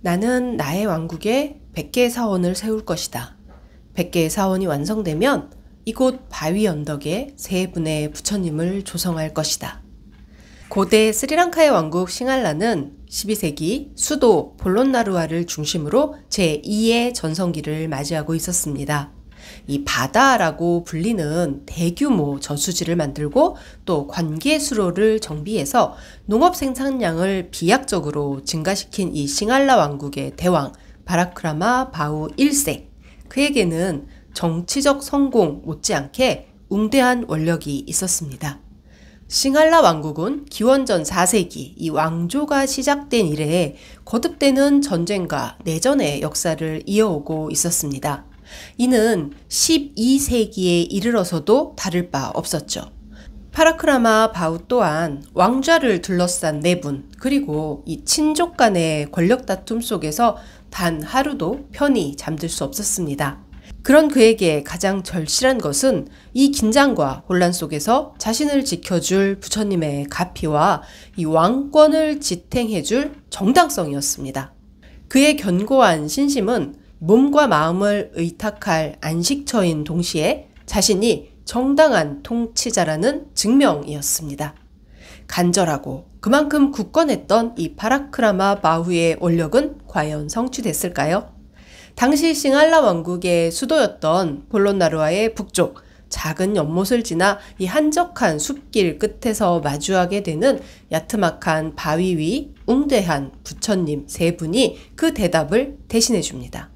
나는 나의 왕국에 100개의 사원을 세울 것이다. 100개의 사원이 완성되면 이곳 바위 언덕에 세 분의 부처님을 조성할 것이다. 고대 스리랑카의 왕국 싱할라는 12세기 수도 폴론나루아를 중심으로 제2의 전성기를 맞이하고 있었습니다. 이 바다라고 불리는 대규모 저수지를 만들고 또 관계수로를 정비해서 농업 생산량을 비약적으로 증가시킨 이 싱할라 왕국의 대왕 바라크라마 바후 1세. 그에게는 정치적 성공 못지않게 웅대한 원력이 있었습니다. 싱할라 왕국은 기원전 4세기 이 왕조가 시작된 이래 거듭되는 전쟁과 내전의 역사를 이어오고 있었습니다. 이는 12세기에 이르러서도 다를 바 없었죠. 파라크라마 바후 또한 왕좌를 둘러싼 내분 그리고 이 친족 간의 권력 다툼 속에서 단 하루도 편히 잠들 수 없었습니다. 그런 그에게 가장 절실한 것은 이 긴장과 혼란 속에서 자신을 지켜줄 부처님의 가피와 이 왕권을 지탱해줄 정당성이었습니다. 그의 견고한 신심은 몸과 마음을 의탁할 안식처인 동시에 자신이 정당한 통치자라는 증명이었습니다. 간절하고 그만큼 굳건했던 이 파라크라마 바후의 원력은 과연 성취됐을까요? 당시 싱할라 왕국의 수도였던 폴론나루아의 북쪽 작은 연못을 지나 이 한적한 숲길 끝에서 마주하게 되는 야트막한 바위 위 웅대한 부처님 세 분이 그 대답을 대신해 줍니다.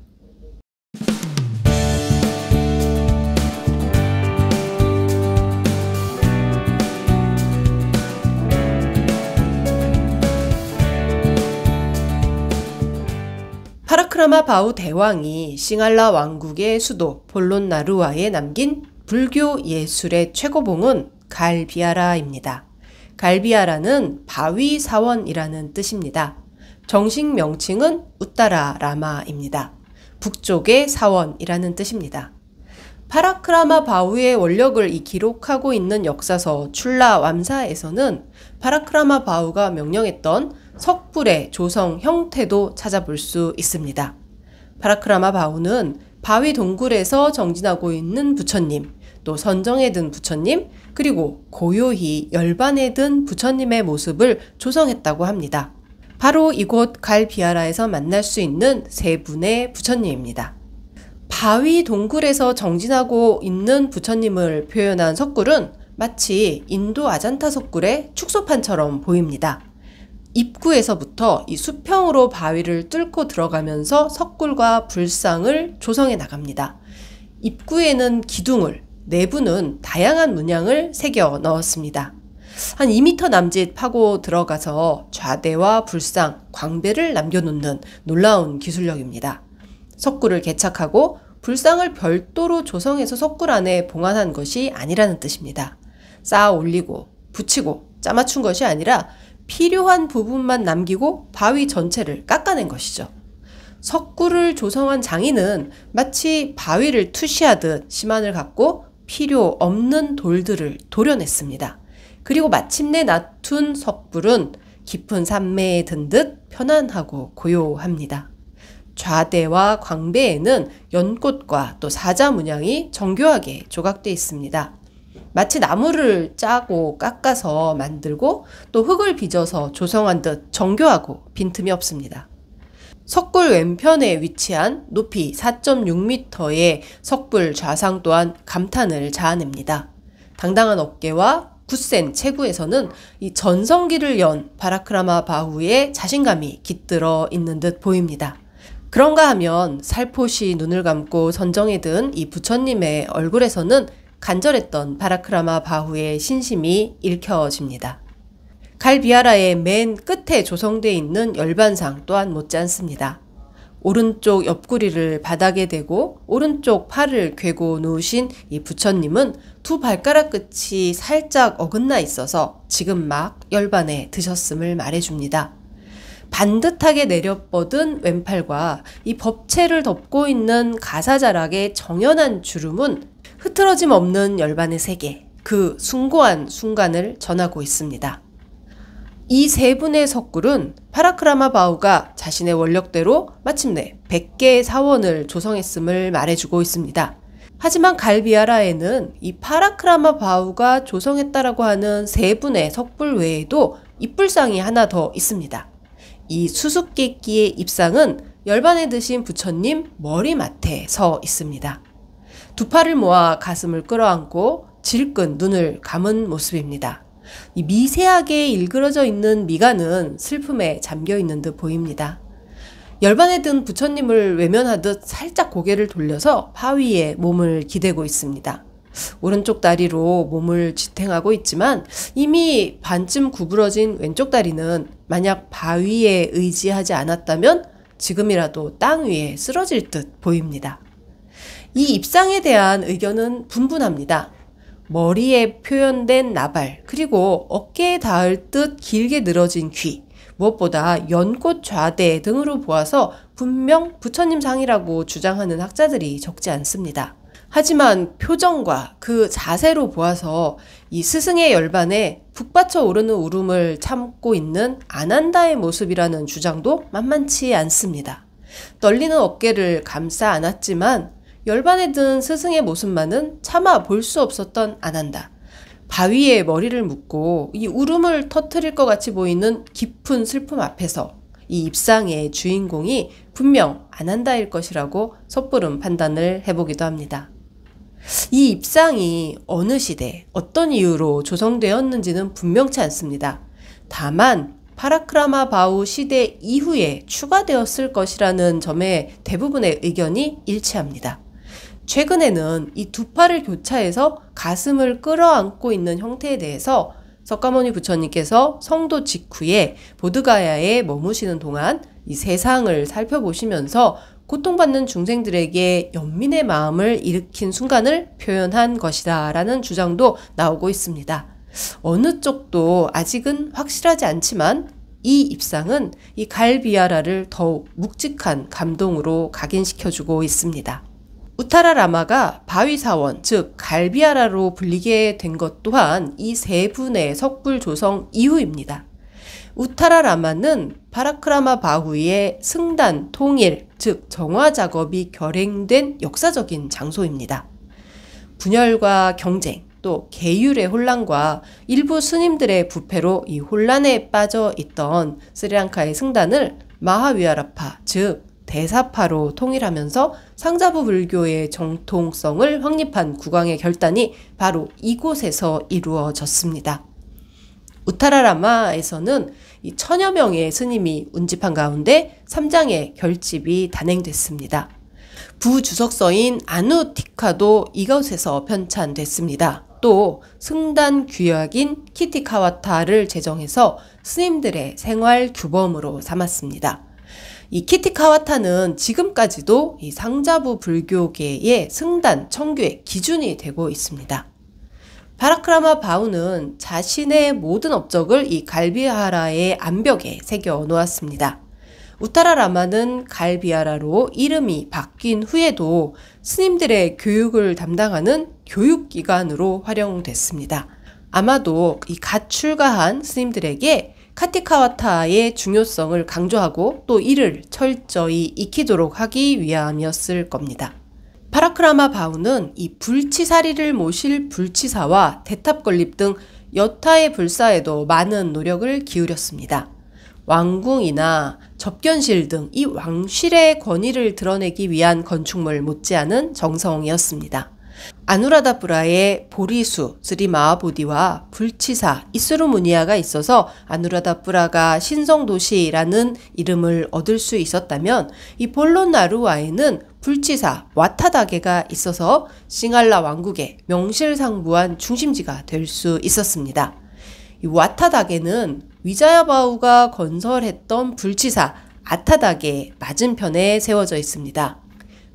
파라크라마 바후 대왕이 싱할라 왕국의 수도 폴론나루아에 남긴 불교 예술의 최고봉은 갈비아라입니다. 갈비아라는 바위 사원이라는 뜻입니다. 정식 명칭은 우따라 라마입니다. 북쪽의 사원이라는 뜻입니다. 파라크라마 바후의 원력을 기록하고 있는 역사서 출라왬사에서는 파라크라마 바후가 명령했던 석불의 조성 형태도 찾아볼 수 있습니다. 파라크라마 바후는 바위 동굴에서 정진하고 있는 부처님, 또 선정에 든 부처님, 그리고 고요히 열반에 든 부처님의 모습을 조성했다고 합니다. 바로 이곳 갈비아라에서 만날 수 있는 세 분의 부처님입니다. 바위 동굴에서 정진하고 있는 부처님을 표현한 석굴은 마치 인도 아잔타 석굴의 축소판처럼 보입니다. 입구에서부터 이 수평으로 바위를 뚫고 들어가면서 석굴과 불상을 조성해 나갑니다. 입구에는 기둥을, 내부는 다양한 문양을 새겨 넣었습니다. 한 2m 남짓 파고 들어가서 좌대와 불상, 광배를 남겨놓는 놀라운 기술력입니다. 석굴을 개착하고 불상을 별도로 조성해서 석굴 안에 봉안한 것이 아니라는 뜻입니다. 쌓아 올리고 붙이고 짜맞춘 것이 아니라 필요한 부분만 남기고 바위 전체를 깎아낸 것이죠. 석굴을 조성한 장인은 마치 바위를 투시하듯 시만을 갖고 필요 없는 돌들을 도려냈습니다. 그리고 마침내 낳둔 석불은 깊은 산매에 든 듯 편안하고 고요합니다. 좌대와 광배에는 연꽃과 또 사자 문양이 정교하게 조각되어 있습니다. 마치 나무를 짜고 깎아서 만들고 또 흙을 빚어서 조성한 듯 정교하고 빈틈이 없습니다. 석굴 왼편에 위치한 높이 4.6m의 석불 좌상 또한 감탄을 자아냅니다. 당당한 어깨와 굳센 체구에서는 이 전성기를 연 파라크라마 바후의 자신감이 깃들어 있는 듯 보입니다. 그런가 하면 살포시 눈을 감고 선정에 든 이 부처님의 얼굴에서는 간절했던 파라크라마 바후의 신심이 읽혀집니다. 갈비아라의 맨 끝에 조성되어 있는 열반상 또한 못지않습니다. 오른쪽 옆구리를 바닥에 대고 오른쪽 팔을 괴고 누우신 이 부처님은 두 발가락 끝이 살짝 어긋나 있어서 지금 막 열반에 드셨음을 말해줍니다. 반듯하게 내려뻗은 왼팔과 이 법체를 덮고 있는 가사자락의 정연한 주름은 흐트러짐 없는 열반의 세계, 그 숭고한 순간을 전하고 있습니다. 이 세 분의 석굴은 파라크라마 바우가 자신의 원력대로 마침내 100개의 사원을 조성했음을 말해주고 있습니다. 하지만 갈비아라에는 이 파라크라마 바우가 조성했다라고 하는 세 분의 석굴 외에도 입불상이 하나 더 있습니다. 이 수수께끼의 입상은 열반에 드신 부처님 머리맡에 서 있습니다. 두 팔을 모아 가슴을 끌어안고 질끈 눈을 감은 모습입니다. 이 미세하게 일그러져 있는 미간은 슬픔에 잠겨 있는 듯 보입니다. 열반에 든 부처님을 외면하듯 살짝 고개를 돌려서 바위에 몸을 기대고 있습니다. 오른쪽 다리로 몸을 지탱하고 있지만 이미 반쯤 구부러진 왼쪽 다리는 만약 바위에 의지하지 않았다면 지금이라도 땅 위에 쓰러질 듯 보입니다. 이 입상에 대한 의견은 분분합니다. 머리에 표현된 나발, 그리고 어깨에 닿을 듯 길게 늘어진 귀, 무엇보다 연꽃 좌대 등으로 보아서 분명 부처님 상이라고 주장하는 학자들이 적지 않습니다. 하지만 표정과 그 자세로 보아서 이 스승의 열반에 북받쳐 오르는 울음을 참고 있는 아난다의 모습이라는 주장도 만만치 않습니다. 떨리는 어깨를 감싸 안았지만 열반에 든 스승의 모습만은 차마 볼 수 없었던 아난다. 바위에 머리를 묻고 이 울음을 터뜨릴 것 같이 보이는 깊은 슬픔 앞에서 이 입상의 주인공이 분명 아난다일 것이라고 섣부른 판단을 해보기도 합니다. 이 입상이 어느 시대, 어떤 이유로 조성되었는지는 분명치 않습니다. 다만 파라크라마 바우 시대 이후에 추가되었을 것이라는 점에 대부분의 의견이 일치합니다. 최근에는 이 두 팔을 교차해서 가슴을 끌어안고 있는 형태에 대해서 석가모니 부처님께서 성도 직후에 보드가야에 머무시는 동안 이 세상을 살펴보시면서 고통받는 중생들에게 연민의 마음을 일으킨 순간을 표현한 것이다 라는 주장도 나오고 있습니다. 어느 쪽도 아직은 확실하지 않지만 이 입상은 이 갈비아라를 더욱 묵직한 감동으로 각인시켜주고 있습니다. 우타라 라마가 바위사원, 즉 갈비아라로 불리게 된 것 또한 이 세 분의 석굴 조성 이후입니다. 우타라 라마는 파라크라마 바후의 승단, 통일, 즉 정화 작업이 결행된 역사적인 장소입니다. 분열과 경쟁, 또 계율의 혼란과 일부 스님들의 부패로 이 혼란에 빠져 있던 스리랑카의 승단을 마하위하라파, 즉 대사파로 통일하면서 상자부 불교의 정통성을 확립한 국왕의 결단이 바로 이곳에서 이루어졌습니다. 우타라라마에서는 이 1000여 명의 스님이 운집한 가운데 3장의 결집이 단행됐습니다. 부주석서인 아누티카도 이곳에서 편찬됐습니다. 또 승단 규약인 키티카와타를 제정해서 스님들의 생활 규범으로 삼았습니다. 이 키티카와타는 지금까지도 이 상자부 불교계의 승단, 청규의 기준이 되고 있습니다. 파라크라마 바우는 자신의 모든 업적을 이 갈비하라의 암벽에 새겨 놓았습니다. 우타라 라마는 갈비하라로 이름이 바뀐 후에도 스님들의 교육을 담당하는 교육기관으로 활용됐습니다. 아마도 이 갓 출가한 스님들에게 카티카와타의 중요성을 강조하고 또 이를 철저히 익히도록 하기 위함이었을 겁니다. 파라크라마 바우는 이 불치사리를 모실 불치사와 대탑건립 등 여타의 불사에도 많은 노력을 기울였습니다. 왕궁이나 접견실 등 이 왕실의 권위를 드러내기 위한 건축물 못지않은 정성이었습니다. 아누라다푸라에 보리수, 스리 마하보디와 불치사, 이스루무니아가 있어서 아누라다푸라가 신성도시라는 이름을 얻을 수 있었다면 이 폴론나루와에는 불치사, 와타다게가 있어서 싱할라 왕국의 명실상부한 중심지가 될 수 있었습니다. 이 와타다게는 위자야바우가 건설했던 불치사 아타다게 맞은편에 세워져 있습니다.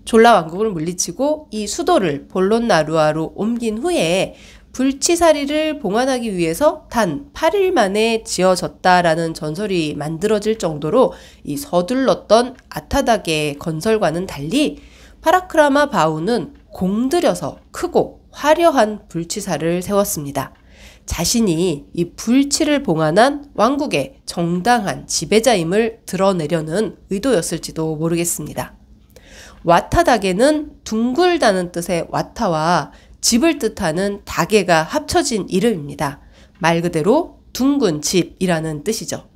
졸라 왕국을 물리치고 이 수도를 폴론나루아로 옮긴 후에 불치사리를 봉안하기 위해서 단 8일 만에 지어졌다라는 전설이 만들어질 정도로 이 서둘렀던 아타다게 건설과는 달리 파라크라마 바우는 공들여서 크고 화려한 불치사를 세웠습니다. 자신이 이 불치를 봉안한 왕국의 정당한 지배자임을 드러내려는 의도였을지도 모르겠습니다. 와타다게는 둥글다는 뜻의 와타와 집을 뜻하는 다게가 합쳐진 이름입니다. 말 그대로 둥근 집이라는 뜻이죠.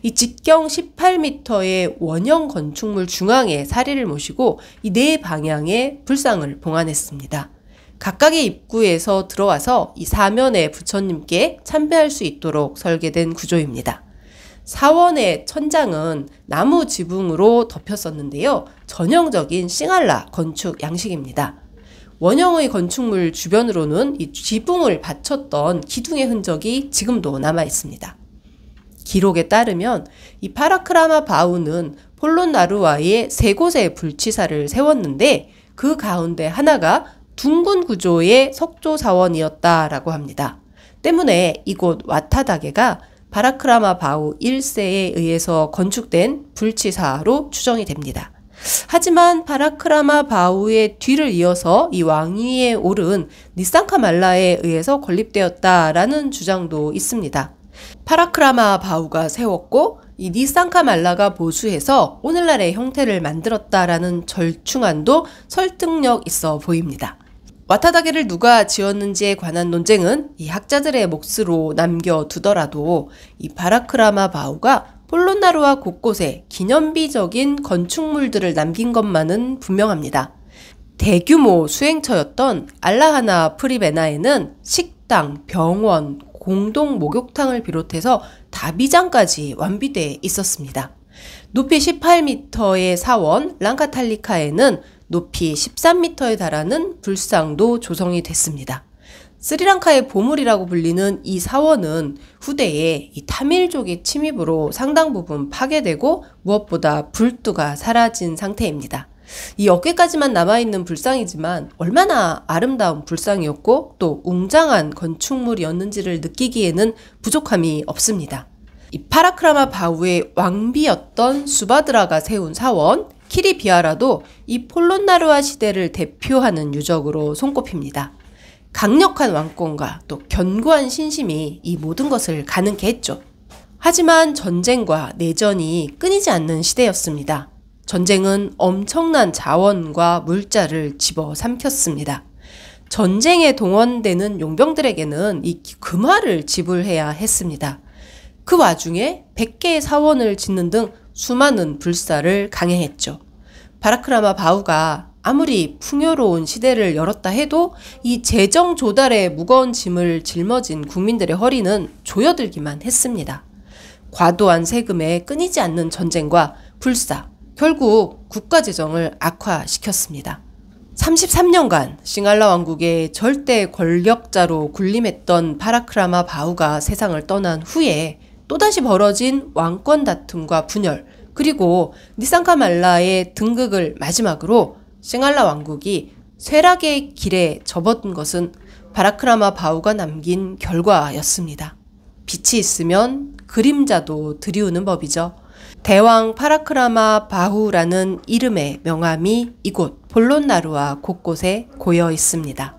이 직경 18m의 원형 건축물 중앙에 사리를 모시고 이 네 방향에 불상을 봉안했습니다. 각각의 입구에서 들어와서 이 사면의 부처님께 참배할 수 있도록 설계된 구조입니다. 사원의 천장은 나무 지붕으로 덮였었는데요. 전형적인 싱할라 건축 양식입니다. 원형의 건축물 주변으로는 이 지붕을 받쳤던 기둥의 흔적이 지금도 남아 있습니다. 기록에 따르면 이 파라크라마 바우는 폴론나루아의 세 곳의 불치사를 세웠는데 그 가운데 하나가 둥근 구조의 석조사원이었다라고 합니다. 때문에 이곳 와타다게가 파라크라마 바우 1세에 의해서 건축된 불치사로 추정이 됩니다. 하지만 파라크라마 바우의 뒤를 이어서 이 왕위에 오른 니상카말라에 의해서 건립되었다라는 주장도 있습니다. 파라크라마 바우가 세웠고 이 니상카말라가 보수해서 오늘날의 형태를 만들었다라는 절충안도 설득력 있어 보입니다. 와타다게를 누가 지었는지에 관한 논쟁은 이 학자들의 몫으로 남겨두더라도 이 파라크라마 바우가 폴론나루아 곳곳에 기념비적인 건축물들을 남긴 것만은 분명합니다. 대규모 수행처였던 알라하나 프리베나에는 식당, 병원, 공동 목욕탕을 비롯해서 다비장까지 완비돼 있었습니다. 높이 18m의 사원 랑카탈리카에는 높이 13m에 달하는 불상도 조성이 됐습니다. 스리랑카의 보물이라고 불리는 이 사원은 후대에 이 타밀족의 침입으로 상당 부분 파괴되고 무엇보다 불두가 사라진 상태입니다. 이 어깨까지만 남아있는 불상이지만 얼마나 아름다운 불상이었고 또 웅장한 건축물이었는지를 느끼기에는 부족함이 없습니다. 이 파라크라마 바우의 왕비였던 수바드라가 세운 사원 키리비아라도 이 폴론나루아 시대를 대표하는 유적으로 손꼽힙니다. 강력한 왕권과 또 견고한 신심이 이 모든 것을 가능케 했죠. 하지만 전쟁과 내전이 끊이지 않는 시대였습니다. 전쟁은 엄청난 자원과 물자를 집어삼켰습니다. 전쟁에 동원되는 용병들에게는 이 금화를 지불해야 했습니다. 그 와중에 100개의 사원을 짓는 등 수많은 불사를 강행했죠. 파라크라마 바우가 아무리 풍요로운 시대를 열었다 해도 이 재정 조달에 무거운 짐을 짊어진 국민들의 허리는 조여들기만 했습니다. 과도한 세금에 끊이지 않는 전쟁과 불사, 결국 국가 재정을 악화시켰습니다. 33년간 싱할라 왕국의 절대 권력자로 군림했던 파라크라마 바우가 세상을 떠난 후에 또다시 벌어진 왕권 다툼과 분열, 그리고 니상카말라의 등극을 마지막으로 싱할라 왕국이 쇠락의 길에 접어든 것은 파라크라마 바우가 남긴 결과였습니다. 빛이 있으면 그림자도 드리우는 법이죠. 대왕 파라크라마 바후라는 이름의 명함이 이곳 폴론나루아 곳곳에 고여 있습니다.